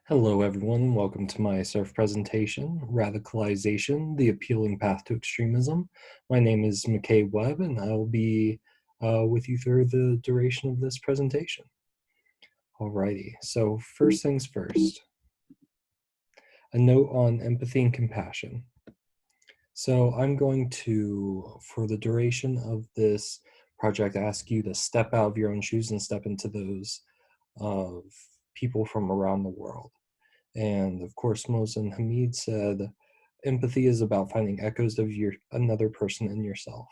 Hello, everyone. Welcome to my SURF presentation, Radicalization, the Appealing Path to Extremism. My name is McCabe Webb, and I will be with you through the duration of this presentation. Alrighty, so first things first, a note on empathy and compassion. So I'm going to, for the duration of this project, ask you to step out of your own shoes and step into those of people from around the world. And of course, Mohsen Hamid said, empathy is about finding echoes of another person in yourself.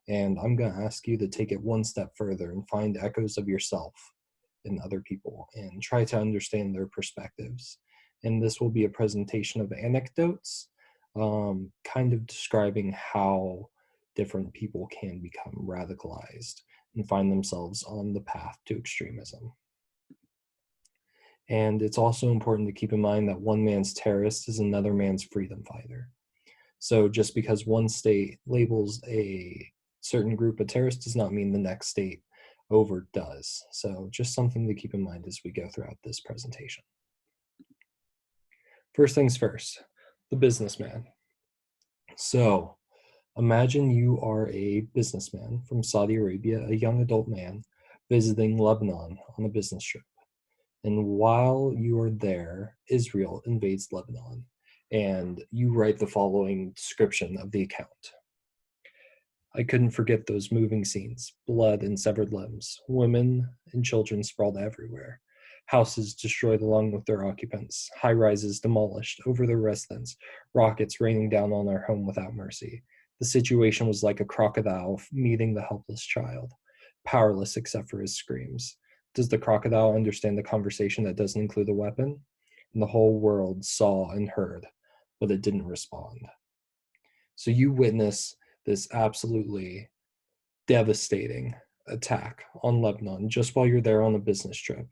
And I'm going to ask you to take it one step further and find echoes of yourself in other people and try to understand their perspectives. And this will be a presentation of anecdotes, kind of describing how different people can become radicalized and find themselves on the path to extremism. And it's also important to keep in mind that one man's terrorist is another man's freedom fighter. So just because one state labels a certain group a terrorist does not mean the next state over does. So just something to keep in mind as we go throughout this presentation. First things first, the businessman. So imagine you are a businessman from Saudi Arabia, a young adult man visiting Lebanon on a business trip. And while you are there, Israel invades Lebanon, and you write the following description of the account. I couldn't forget those moving scenes, blood and severed limbs, women and children sprawled everywhere, houses destroyed along with their occupants, high-rises demolished over their residents, rockets raining down on our home without mercy. The situation was like a crocodile meeting the helpless child, powerless except for his screams. Does the crocodile understand the conversation that doesn't include a weapon? And the whole world saw and heard, but it didn't respond. So you witness this absolutely devastating attack on Lebanon just while you're there on a business trip.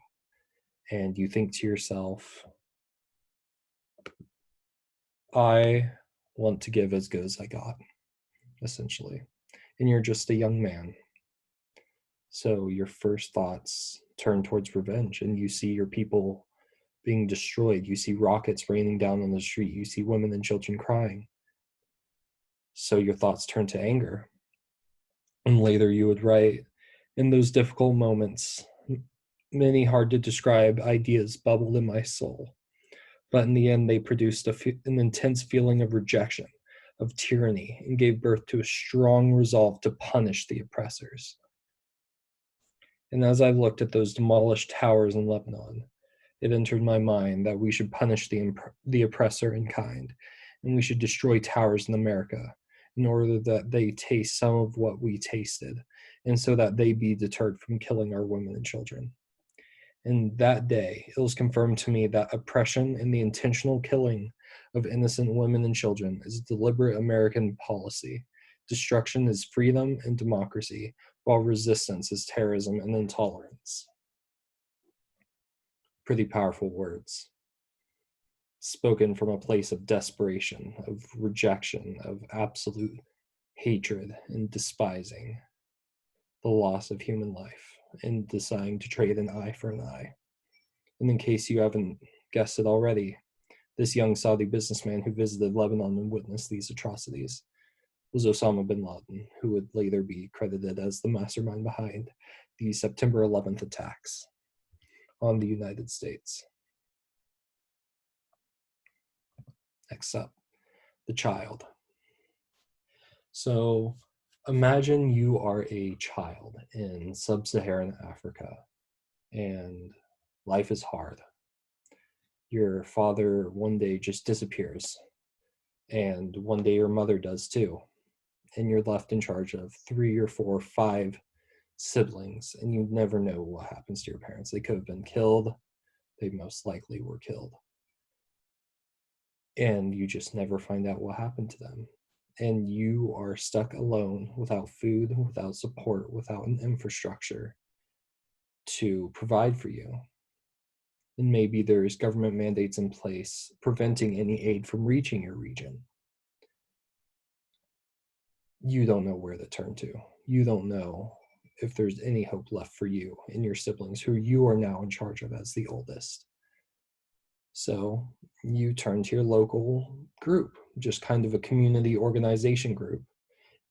And you think to yourself, I want to give as good as I got, essentially. And you're just a young man. So your first thoughts turn towards revenge, and you see your people being destroyed. You see rockets raining down on the street. You see women and children crying. So your thoughts turn to anger. And later you would write, in those difficult moments, many hard to describe ideas bubbled in my soul. But in the end, they produced an intense feeling of rejection, of tyranny, and gave birth to a strong resolve to punish the oppressors. And as I looked at those demolished towers in Lebanon, it entered my mind that we should punish the oppressor in kind, and we should destroy towers in America in order that they taste some of what we tasted, and so that they be deterred from killing our women and children. And that day, it was confirmed to me that oppression and the intentional killing of innocent women and children is deliberate American policy. Destruction is freedom and democracy, while resistance is terrorism and intolerance. Pretty powerful words, spoken from a place of desperation, of rejection, of absolute hatred and despising the loss of human life and deciding to trade an eye for an eye. And in case you haven't guessed it already, this young Saudi businessman who visited Lebanon and witnessed these atrocities was Osama bin Laden, who would later be credited as the mastermind behind the September 11th attacks on the United States. Next up, the child. So imagine you are a child in sub-Saharan Africa and life is hard. Your father one day just disappears, and one day your mother does too. And you're left in charge of 3 or 4 or 5 siblings, and you never know what happens to your parents. They could have been killed. They most likely were killed. And you just never find out what happened to them. And you are stuck alone without food, without support, without an infrastructure to provide for you. And maybe there's government mandates in place preventing any aid from reaching your region. You don't know where to turn to. You don't know if there's any hope left for you and your siblings, who you are now in charge of as the oldest. So you turn to your local group, just kind of a community organization group,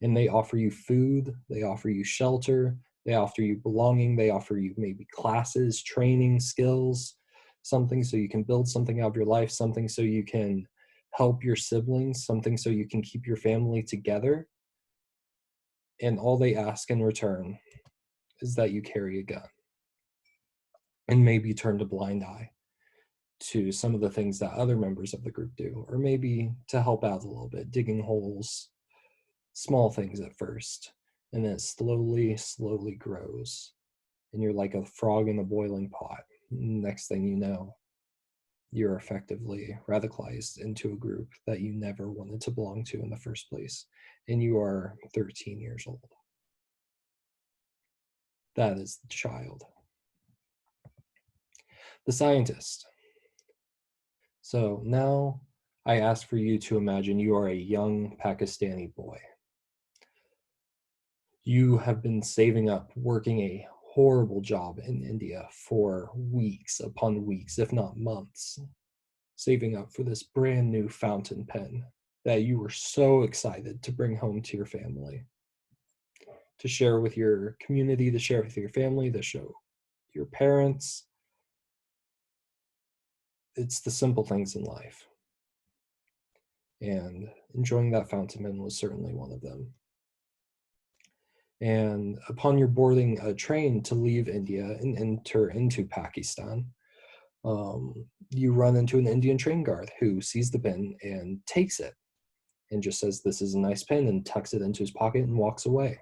and they offer you food, they offer you shelter, they offer you belonging, they offer you maybe classes, training, skills, something so you can build something out of your life, something so you can help your siblings, something so you can keep your family together. And all they ask in return is that you carry a gun and maybe turn a blind eye to some of the things that other members of the group do, or maybe to help out a little bit, digging holes, small things at first, and then it slowly grows, and you're like a frog in a boiling pot. Next thing you know, you're effectively radicalized into a group that you never wanted to belong to in the first place, and you are 13 years old. That is the child. The scientist. So now I ask for you to imagine you are a young Pakistani boy. You have been saving up, working a horrible job in India for weeks upon weeks, if not months, saving up for this brand new fountain pen that you were so excited to bring home to your family, to share with your community, to share with your family, to show your parents. It's the simple things in life. And enjoying that fountain pen was certainly one of them. And upon your boarding a train to leave India and enter into Pakistan, you run into an Indian train guard who sees the pen and takes it and just says, "This is a nice pen," and tucks it into his pocket and walks away.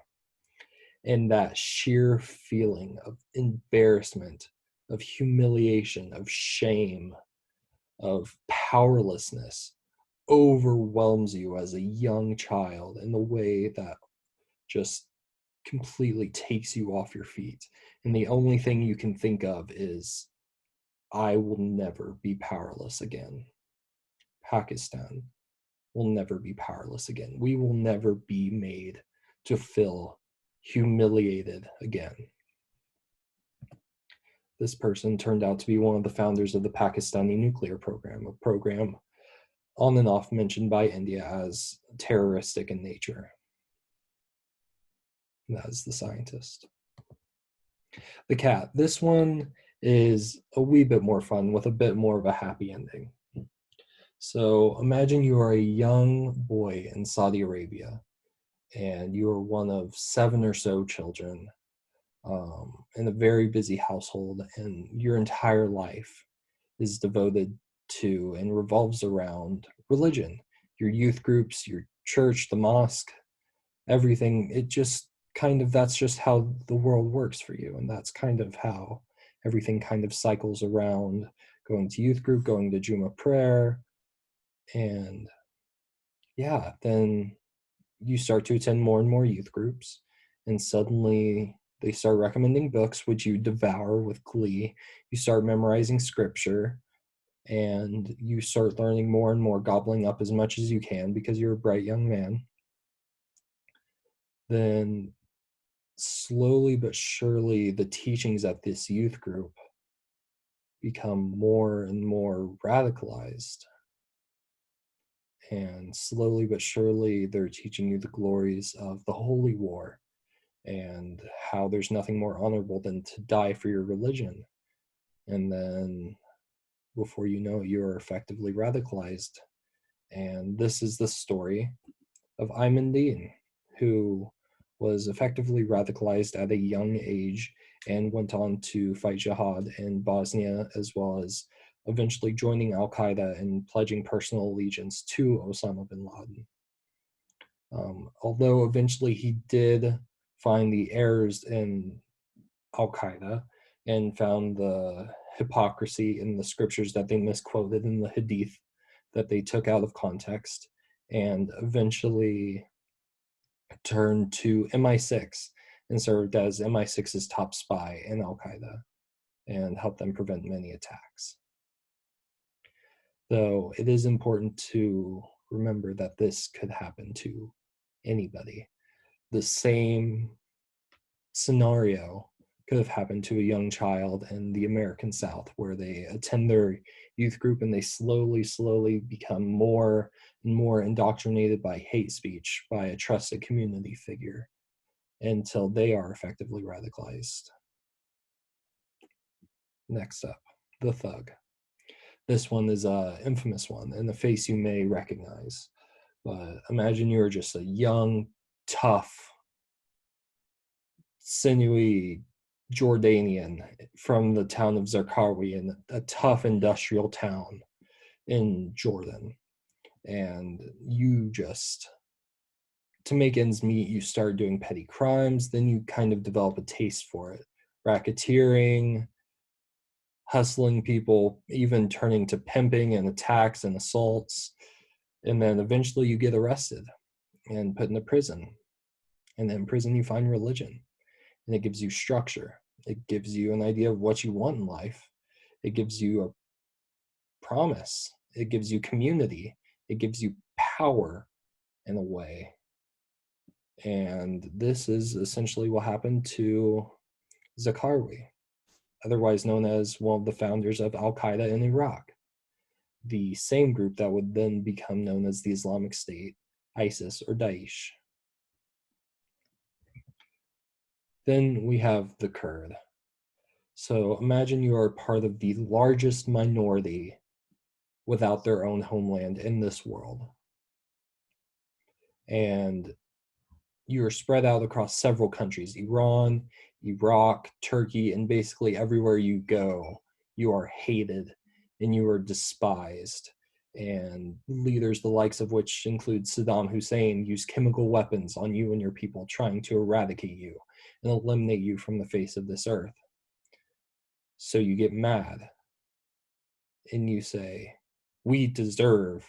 And that sheer feeling of embarrassment, of humiliation, of shame, of powerlessness overwhelms you as a young child in the way that just completely takes you off your feet. And the only thing you can think of is, I will never be powerless again. Pakistan will never be powerless again. We will never be made to feel humiliated again. This person turned out to be one of the founders of the Pakistani nuclear program, a program on and off mentioned by India as terroristic in nature. And that is the scientist. The cat. This one is a wee bit more fun with a bit more of a happy ending. So imagine you are a young boy in Saudi Arabia and you are one of 7 or so children in a very busy household, and your entire life is devoted to and revolves around religion, your youth groups, your church, the mosque, everything. It just kind of, that's just how the world works for you, and that's kind of how everything kind of cycles around, going to youth group, going to Juma prayer, and yeah, then you start to attend more and more youth groups, and suddenly they start recommending books which you devour with glee. You start memorizing scripture, and you start learning more and more, gobbling up as much as you can because you're a bright young man. Then slowly but surely the teachings at this youth group become more and more radicalized. And slowly but surely they're teaching you the glories of the holy war and how there's nothing more honorable than to die for your religion. And then before you know it, you're effectively radicalized. And this is the story of Ayman Dean, who was effectively radicalized at a young age and went on to fight jihad in Bosnia, as well as eventually joining Al-Qaeda and pledging personal allegiance to Osama bin Laden. Although eventually he did find the errors in Al-Qaeda and found the hypocrisy in the scriptures that they misquoted in the hadith that they took out of context, and eventually turned to MI6 and served as MI6's top spy in Al-Qaeda and helped them prevent many attacks. Though it is important to remember that this could happen to anybody. The same scenario could have happened to a young child in the American South, where they attend their youth group and they slowly become more and more indoctrinated by hate speech by a trusted community figure until they are effectively radicalized. Next up, the thug. This one is an infamous one and a face you may recognize. But imagine you're just a young, tough, sinewy Jordanian from the town of Zarqawi, in a tough industrial town in Jordan. And you just, to make ends meet, you start doing petty crimes. Then you kind of develop a taste for it. Racketeering, hustling people, even turning to pimping and attacks and assaults. And then eventually you get arrested and put into prison. And then in prison you find religion. And it gives you structure. It gives you an idea of what you want in life. It gives you a promise. It gives you community. It gives you power in a way. And this is essentially what happened to Zarqawi, otherwise known as one of the founders of Al-Qaeda in Iraq, the same group that would then become known as the Islamic State, ISIS, or Daesh. Then we have the Kurd. So imagine you are part of the largest minority without their own homeland in this world. And you're spread out across several countries: Iran, Iraq, Turkey, and basically everywhere you go, you are hated and you are despised. And leaders, the likes of which include Saddam Hussein, use chemical weapons on you and your people, trying to eradicate you and eliminate you from the face of this earth. So you get mad and you say, we deserve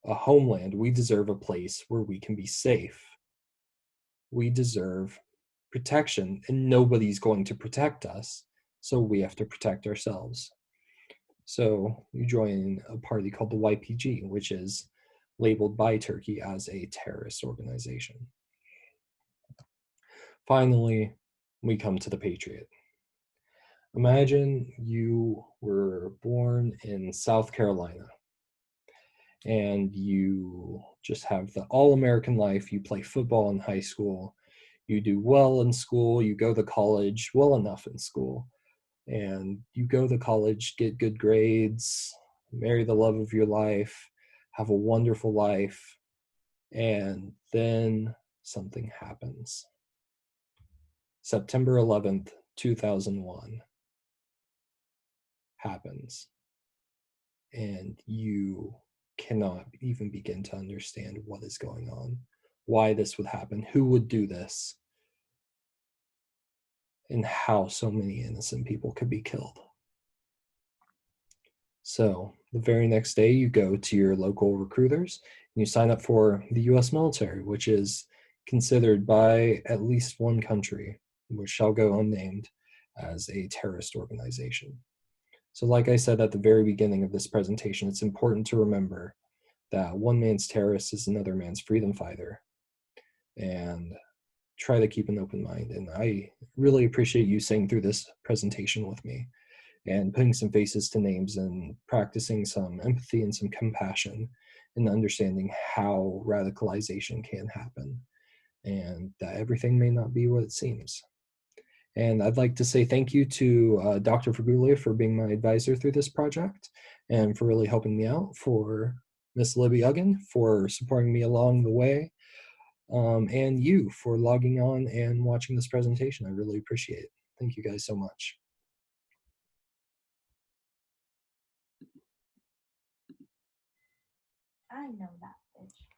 a homeland. We deserve a place where we can be safe. We deserve protection, and nobody's going to protect us, so we have to protect ourselves. So you join a party called the YPG, which is labeled by Turkey as a terrorist organization. Finally, we come to the Patriot. Imagine you were born in South Carolina and you just have the all-American life. You play football in high school, you do well in school, you go to college well enough in school, and you go to college, get good grades, marry the love of your life, have a wonderful life, and then something happens. September 11th, 2001 happens, and you cannot even begin to understand what is going on, why this would happen, who would do this, and how so many innocent people could be killed. So the very next day, you go to your local recruiters and you sign up for the US military, which is considered by at least one country, which shall go unnamed, as a terrorist organization. So like I said at the very beginning of this presentation, it's important to remember that one man's terrorist is another man's freedom fighter, and try to keep an open mind. And I really appreciate you sitting through this presentation with me and putting some faces to names and practicing some empathy and some compassion and understanding how radicalization can happen and that everything may not be what it seems. And I'd like to say thank you to Dr. Faguglia for being my advisor through this project and for really helping me out, for Miss Libby Uggan for supporting me along the way, and you for logging on and watching this presentation. I really appreciate it. Thank you guys so much. I know that bitch.